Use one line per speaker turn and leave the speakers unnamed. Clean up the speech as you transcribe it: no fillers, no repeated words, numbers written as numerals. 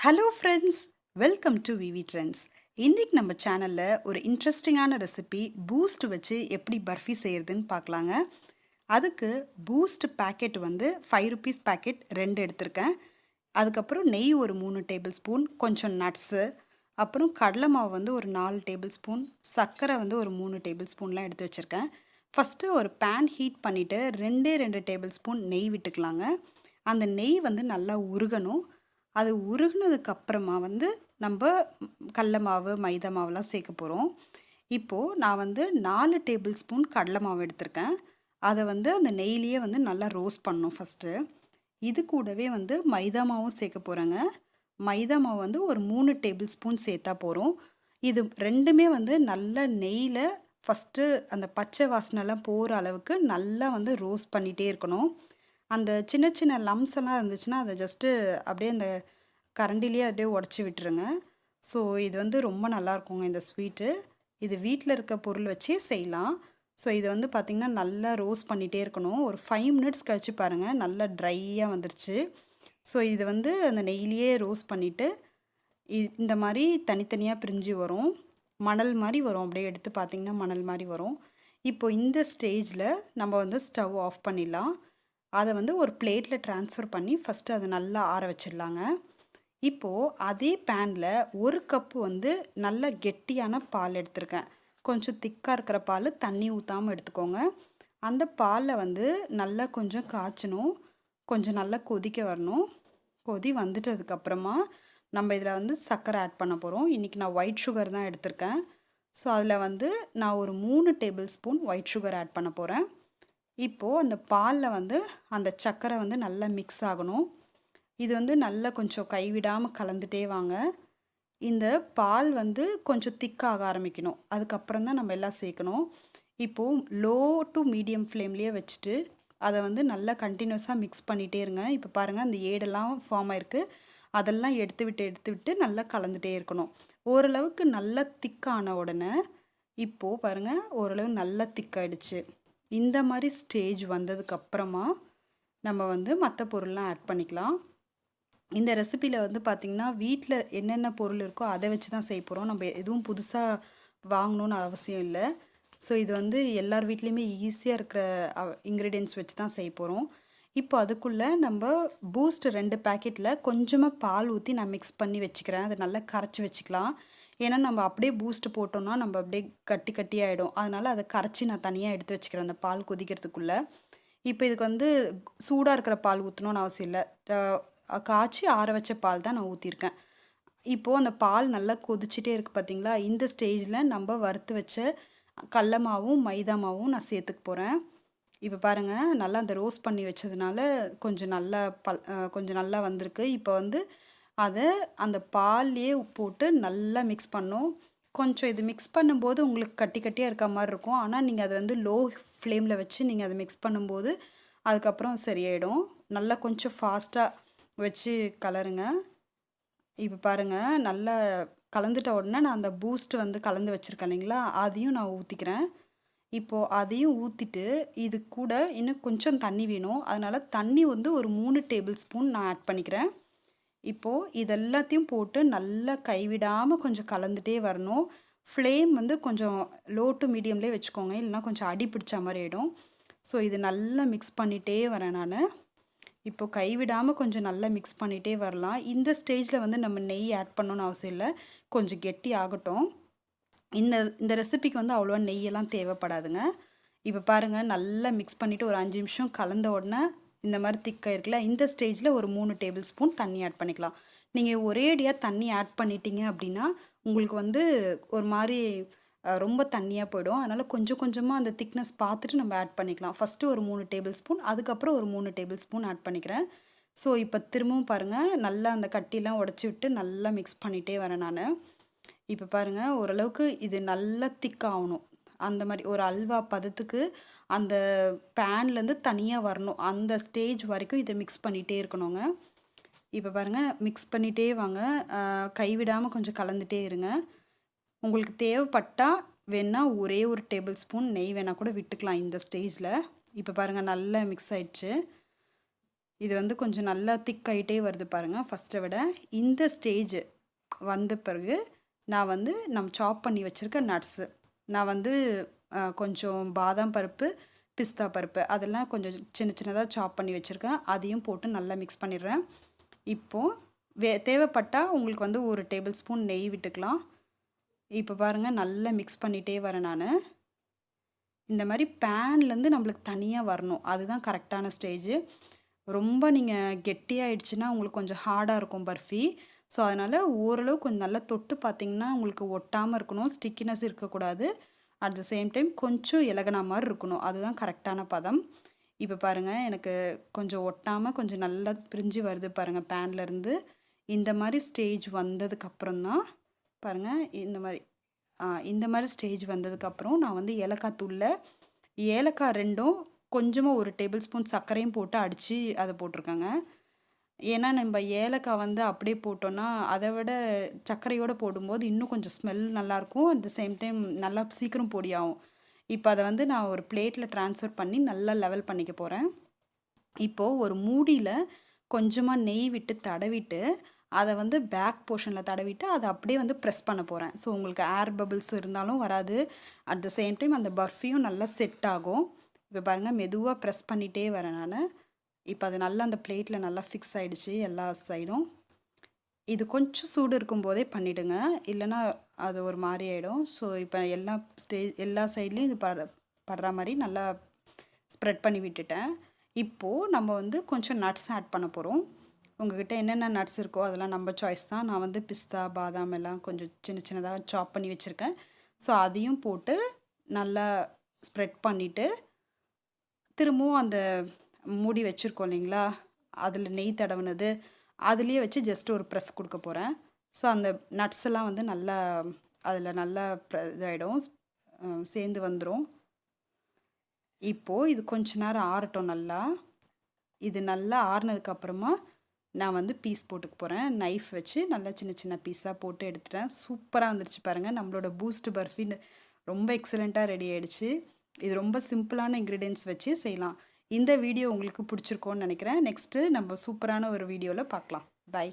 Hello friends, welcome to V V trends. இன்றைக்கி நம்ம சேனலில் ஒரு இன்ட்ரெஸ்டிங்கான ரெசிபி பூஸ்ட் வச்சு எப்படி பர்ஃபி செய்கிறதுன்னு பார்க்கலாங்க. அதுக்கு பூஸ்ட் பேக்கெட் வந்து 5 ருபீஸ் பேக்கெட் 2 எடுத்திருக்கேன். அதுக்கப்புறம் நெய் ஒரு 3 டேபிள் ஸ்பூன், கொஞ்சம் நட்ஸு, அப்புறம் கடலை மாவு வந்து ஒரு 4 டேபிள் ஸ்பூன், சர்க்கரை வந்து ஒரு 3 டேபிள் ஸ்பூன்லாம் எடுத்து வச்சுருக்கேன். ஃபஸ்ட்டு ஒரு பேன் ஹீட் பண்ணிவிட்டு 2 டேபிள் ஸ்பூன் நெய் விட்டுக்கலாங்க. அந்த நெய் வந்து நல்லா உருகணும். அது உருகுனதுக்கப்புறமா வந்து நம்ம கடல மாவு மைதா மாவுலாம் சேர்க்க போகிறோம். இப்போது நான் வந்து 4 டேபிள் ஸ்பூன் கடலை மாவு எடுத்திருக்கேன். அதை வந்து அந்த நெய்லேயே வந்து நல்லா ரோஸ்ட் பண்ணணும் ஃபஸ்ட்டு. இது கூடவே வந்து மைதா மாவும் சேர்க்க போகிறேங்க. மைதா மாவு வந்து ஒரு 3 டேபிள் ஸ்பூன் சேர்த்தா போகிறோம். இது ரெண்டுமே வந்து நல்லா நெய்யில் ஃபஸ்ட்டு அந்த பச்சை வாசனைலாம் போகிற அளவுக்கு நல்லா வந்து ரோஸ்ட் பண்ணிகிட்டே இருக்கணும். அந்த சின்ன சின்ன லம்ஸ் எல்லாம் இருந்துச்சுன்னா அதை ஜஸ்ட்டு அப்படியே அந்த கரண்டிலேயே அப்படியே உடச்சி விட்டுருங்க. ஸோ இது வந்து ரொம்ப நல்லாயிருக்குங்க இந்த ஸ்வீட்டு. இது வீட்டில் இருக்க பொருள் வச்சே செய்யலாம். ஸோ இதை வந்து பார்த்திங்கன்னா நல்லா ரோஸ்ட் பண்ணிகிட்டே இருக்கணும். ஒரு 5 மினிட்ஸ் கழித்து பாருங்கள், நல்லா ட்ரையாக வந்துருச்சு. ஸோ இது வந்து அந்த நெய்லியே ரோஸ்ட் பண்ணிவிட்டு இந்த மாதிரி தனித்தனியாக பிரிஞ்சு வரும். மணல் மாதிரி வரும். அப்படியே எடுத்து பார்த்திங்கன்னா மணல் மாதிரி வரும். இப்போது இந்த ஸ்டேஜில் நம்ம வந்து ஸ்டவ் ஆஃப் பண்ணிடலாம். அதை வந்து ஒரு பிளேட்டில் ட்ரான்ஸ்ஃபர் பண்ணி ஃபஸ்ட்டு அதை நல்லா ஆற வச்சிடலாங்க. இப்போது அதே பேனில் 1 கப்பு வந்து நல்ல கெட்டியான பால் எடுத்திருக்கேன். கொஞ்சம் திக்காக இருக்கிற பால், தண்ணி ஊற்றாமல் எடுத்துக்கோங்க. அந்த பாலில் வந்து நல்லா கொஞ்சம் காய்ச்சணும், கொஞ்சம் நல்லா கொதிக்க வரணும். கொதி வந்துட்டதுக்கப்புறமா நம்ம இதில் வந்து சர்க்கரை ஆட் பண்ண போகிறோம். இன்றைக்கி நான் ஒயிட் சுகர் தான் எடுத்திருக்கேன். ஸோ அதில் வந்து நான் ஒரு 3 tablespoon white sugar add பண்ண போகிறேன். இப்போது அந்த பாலில் வந்து அந்த சர்க்கரை வந்து நல்லா மிக்ஸ் ஆகணும். இது வந்து நல்லா கொஞ்சம் கைவிடாமல் கலந்துட்டே வாங்க. இந்த பால் வந்து கொஞ்சம் திக்காக ஆரம்பிக்கணும். அதுக்கப்புறம் தான் நம்ம எல்லாம் சேர்க்கணும். இப்போது லோ டு மீடியம் ஃப்ளேம்லேயே வச்சுட்டு அதை வந்து நல்லா கண்டினியூஸாக மிக்ஸ் பண்ணிகிட்டே இருங்க. இப்போ பாருங்கள், அந்த ஏடெல்லாம் ஃபார்ம் ஆகிருக்கு. அதெல்லாம் எடுத்து விட்டு நல்லா கலந்துகிட்டே இருக்கணும். ஓரளவுக்கு நல்லா திக்கான உடனே இப்போது பாருங்கள், ஓரளவு நல்லா திக்காயிடுச்சு. இந்த மாதிரி ஸ்டேஜ் வந்ததுக்கப்புறமா நம்ம வந்து மற்ற பொருள்லாம் ஆட் பண்ணிக்கலாம். இந்த ரெசிப்பியில் வந்து பார்த்திங்கன்னா வீட்டில் என்னென்ன பொருள் இருக்கோ அதை வச்சு தான் செய்ய போகிறோம். நம்ம எதுவும் புதுசாக வாங்கணுன்னு அவசியம் இல்லை. ஸோ இது வந்து எல்லார் வீட்லேயுமே ஈஸியாக இருக்கிற இன்க்ரீடியன்ட்ஸ் வச்சு தான் செய்ய போகிறோம். இப்போ அதுக்குள்ளே நம்ம பூஸ்ட் 2 பேக்கெட்டில் கொஞ்சமாக பால் ஊற்றி நான் மிக்ஸ் பண்ணி வச்சுக்கிறேன். அதை நல்லா கரைச்சி வச்சுக்கலாம். ஏன்னா நம்ம அப்படியே பூஸ்ட் போட்டோம்னா நம்ம அப்படியே கட்டி கட்டி ஆகிடும். அதனால் அதை கரைச்சி நான் தனியாக எடுத்து வச்சுக்கிறேன் அந்த பால் கொதிக்கிறதுக்குள்ளே. இப்போ இதுக்கு வந்து சூடாக இருக்கிற பால் ஊற்றணும்னு அவசியம் இல்லை. காய்ச்சி ஆற வச்ச பால் தான் நான் ஊற்றிருக்கேன். இப்போது அந்த பால் நல்லா கொதிச்சுட்டே இருக்குது பார்த்தீங்களா? இந்த ஸ்டேஜில் நம்ம வறுத்து வச்ச கடல மாவும் மைதா மாவும் நான் சேர்த்துக்க போகிறேன். இப்போ பாருங்கள், நல்லா அந்த ரோஸ்ட் பண்ணி வச்சதுனால கொஞ்சம் நல்லா கொஞ்சம் நல்லா வந்திருக்கு. இப்போ வந்து அதை அந்த பால்லையே போட்டு நல்லா மிக்ஸ் பண்ணணும். கொஞ்சம் இது மிக்ஸ் பண்ணும்போது உங்களுக்கு கட்டி கட்டியாக இருக்க மாதிரி இருக்கும். ஆனால் நீங்கள் அதை வந்து லோ ஃப்ளேமில் வச்சு நீங்கள் அதை மிக்ஸ் பண்ணும்போது அதுக்கப்புறம் சரியாயிடும். நல்லா கொஞ்சம் ஃபாஸ்ட்டாக வச்சு கலருங்க. இப்போ பாருங்கள், நல்லா கலந்துட்ட உடனே நான் அந்த பூஸ்ட் வந்து கலந்து வச்சுருக்கேன் இல்லைங்களா, அதையும் நான் ஊற்றிக்கிறேன். இப்போது அதையும் ஊற்றிட்டு இது கூட இன்னும் கொஞ்சம் தண்ணி வேணும். அதனால் தண்ணி வந்து ஒரு 3 டேபிள் ஸ்பூன் நான் ஆட் பண்ணிக்கிறேன். இப்போது இதெல்லாத்தையும் போட்டு நல்லா கைவிடாமல் கொஞ்சம் கலந்துகிட்டே வரணும். ஃப்ளேம் வந்து கொஞ்சம் லோ டு மீடியம்லேயே வச்சுக்கோங்க, இல்லைனா கொஞ்சம் அடி பிடிச்ச மாதிரி ஆகிடும். ஸோ இது நல்லா மிக்ஸ் பண்ணிகிட்டே வரேன் நான். இப்போது கைவிடாமல் கொஞ்சம் நல்லா மிக்ஸ் பண்ணிகிட்டே வரலாம். இந்த ஸ்டேஜில் வந்து நம்ம நெய் ஆட் பண்ணணுன்னு அவசியம் இல்லை, கொஞ்சம் கெட்டி ஆகட்டும். இந்த ரெசிபிக்கு வந்து அவ்வளோவா நெய்யெல்லாம் தேவைப்படாதுங்க. இப்போ பாருங்கள், நல்லா மிக்ஸ் பண்ணிவிட்டு ஒரு 5 நிமிஷம் கலந்த உடனே இந்த மாதிரி திக்காக இருக்குல்ல, இந்த ஸ்டேஜில் ஒரு 3 டேபிள் ஸ்பூன் தண்ணி ஆட் பண்ணிக்கலாம். நீங்கள் ஒரேடியாக தண்ணி ஆட் பண்ணிட்டீங்க அப்படின்னா உங்களுக்கு வந்து ஒரு மாதிரி ரொம்ப தண்ணியாக போயிடும். அதனால் கொஞ்சம் கொஞ்சமாக அந்த திக்னஸ் பார்த்துட்டு நம்ம ஆட் பண்ணிக்கலாம். ஃபஸ்ட்டு ஒரு 3 டேபிள் ஸ்பூன், அதுக்கப்புறம் ஒரு 3 டேபிள் ஸ்பூன் ஆட் பண்ணிக்கிறேன். ஸோ இப்போ திரும்பவும் பாருங்கள், நல்லா அந்த கட்டிலாம் உடச்சி விட்டு நல்லா மிக்ஸ் பண்ணிகிட்டே வரேன் நான். இப்போ பாருங்கள், ஓரளவுக்கு இது நல்லா திக்காகணும். அந்த மாதிரி ஒரு அல்வா பதத்துக்கு அந்த பேன்லேருந்து தனியாக வரணும். அந்த ஸ்டேஜ் வரைக்கும் இதை மிக்ஸ் பண்ணிகிட்டே இருக்கணுங்க. இப்போ பாருங்கள், மிக்ஸ் பண்ணிகிட்டே வாங்க, கைவிடாமல் கொஞ்சம் கலந்துகிட்டே இருங்க. உங்களுக்கு தேவைப்பட்டால் வேணால் ஒரே ஒரு டேபிள் ஸ்பூன் நெய் வேணால் கூட விட்டுக்கலாம் இந்த ஸ்டேஜில். இப்போ பாருங்கள், நல்லா மிக்ஸ் ஆயிடுச்சு. இது வந்து கொஞ்சம் நல்லா திக் ஆகிட்டே வருது பாருங்கள் ஃபஸ்ட்டை விட. இந்த ஸ்டேஜ் வந்த பிறகு நான் வந்து நம்ம சாப் பண்ணி வச்சுருக்க நட்ஸு, நான் வந்து கொஞ்சம் பாதாம் பருப்பு, பிஸ்தா பருப்பு அதெல்லாம் கொஞ்சம் சின்ன சின்னதாக சாப் பண்ணி வச்சுருக்கேன். அதையும் போட்டு நல்லா மிக்ஸ் பண்ணிடுறேன். இப்போது தேவைப்பட்டால் உங்களுக்கு வந்து ஒரு டேபிள் ஸ்பூன் நெய் விட்டுக்கலாம். இப்போ பாருங்கள் நல்லா மிக்ஸ் பண்ணிகிட்டே வரேன் நான். இந்த மாதிரி பேன்லேருந்து நம்மளுக்கு தனியாக வரணும், அதுதான் கரெக்டான ஸ்டேஜு. ரொம்ப நீங்கள் கெட்டியாகிடுச்சுன்னா உங்களுக்கு கொஞ்சம் ஹார்டாக இருக்கும் பர்ஃபி. ஸோ அதனால் ஓரளவு கொஞ்சம் நல்லா தொட்டு பார்த்திங்கன்னா உங்களுக்கு ஒட்டாமல் இருக்கணும், ஸ்டிக்கினஸ் இருக்கக்கூடாது. அட் த சேம் டைம் கொஞ்சம் இலகுனா மாதிரி இருக்கணும், அதுதான் கரெக்டான பதம். இப்போ பாருங்கள் எனக்கு கொஞ்சம் ஒட்டாமல் கொஞ்சம் நல்லா பிரிஞ்சு வருது பாருங்கள் பேன்லேருந்து. இந்த மாதிரி ஸ்டேஜ் வந்ததுக்கப்புறம் தான் பாருங்கள் இந்த மாதிரி ஸ்டேஜ் வந்ததுக்கப்புறம் நான் வந்து ஏலக்காய் தூளில் ஏலக்காய் 2ம் கொஞ்சமாக ஒரு டேபிள் ஸ்பூன் சர்க்கரையும் போட்டு அடித்து அதை போட்டிருக்கேங்க. ஏன்னா நம்ம ஏலக்காய் வந்து அப்படியே போட்டோன்னா அதை விட சர்க்கரையோடு போடும்போது இன்னும் கொஞ்சம் ஸ்மெல் நல்லாயிருக்கும். அட் த சேம் டைம் நல்லா சீக்கிரம் பொடியாகும். இப்போ அதை வந்து நான் ஒரு பிளேட்டில் ட்ரான்ஸ்ஃபர் பண்ணி நல்லா லெவல் பண்ணிக்க போகிறேன். இப்போது ஒரு மூடியில் கொஞ்சமாக நெய் விட்டு தடவிட்டு அதை வந்து பேக் போர்ஷனில் தடவிட்டு அதை அப்படியே வந்து ப்ரெஸ் பண்ண போகிறேன். ஸோ உங்களுக்கு ஏர் பபிள்ஸ் இருந்தாலும் வராது. அட் த சேம் டைம் அந்த பர்ஃபியும் நல்லா செட் ஆகும். இப்போ பாருங்கள் மெதுவாக ப்ரெஸ் பண்ணிகிட்டே வரேன் நான். இப்போ அது நல்லா அந்த பிளேட்டில் நல்லா ஃபிக்ஸ் ஆகிடுச்சு எல்லா சைடும். இது கொஞ்சம் சூடு இருக்கும்போதே பண்ணிவிடுங்க, இல்லைனா அது ஒரு மாதிரி ஆகிடும். ஸோ இப்போ எல்லா சைட்லேயும் இது படுற மாதிரி நல்லா ஸ்ப்ரெட் பண்ணி விட்டுட்டேன். இப்போது நம்ம வந்து கொஞ்சம் நட்ஸ் ஆட் பண்ண போகிறோம். உங்கள்கிட்ட என்னென்ன நட்ஸ் இருக்கோ அதெல்லாம் நம்ம சாய்ஸ் தான். நான் வந்து பிஸ்தா பாதாம் எல்லாம் கொஞ்சம் சின்ன சின்னதாக சாப் பண்ணி வச்சுருக்கேன். ஸோ அதையும் போட்டு நல்லா ஸ்ப்ரெட் பண்ணிவிட்டு திரும்பவும் அந்த மூடி வச்சுருக்கோம் இல்லைங்களா, அதில் நெய் தடவுனது அதுலேயே வச்சு ஜஸ்ட் ஒரு ப்ரெஸ் கொடுக்க போகிறேன். ஸோ அந்த நட்ஸ் எல்லாம் வந்து நல்லா அதில் நல்லா இதாகிடும், சேர்ந்து வந்துடும். இப்போது இது கொஞ்ச நேரம் ஆறட்டும் நல்லா. இது நல்லா ஆறுனதுக்கப்புறமா நான் வந்து பீஸ் போட்டுக்க போகிறேன். நைஃப் வச்சு நல்லா சின்ன சின்ன பீஸாக போட்டு எடுத்துட்டேன். சூப்பராக வந்துருச்சு பாருங்கள். நம்மளோட பூஸ்ட் பர்ஃபி ரொம்ப எக்ஸலண்ட்டாக ரெடி ஆகிடுச்சு. இது ரொம்ப சிம்பிளான இன்க்ரீடியன்ட்ஸ் வச்சு செய்யலாம். இந்த வீடியோ உங்களுக்கு பிடிச்சிருக்கோன்னு நினைக்கிறேன். நெக்ஸ்ட்டு நம்ம சூப்பரான ஒரு வீடியோவில் பார்க்கலாம். பை.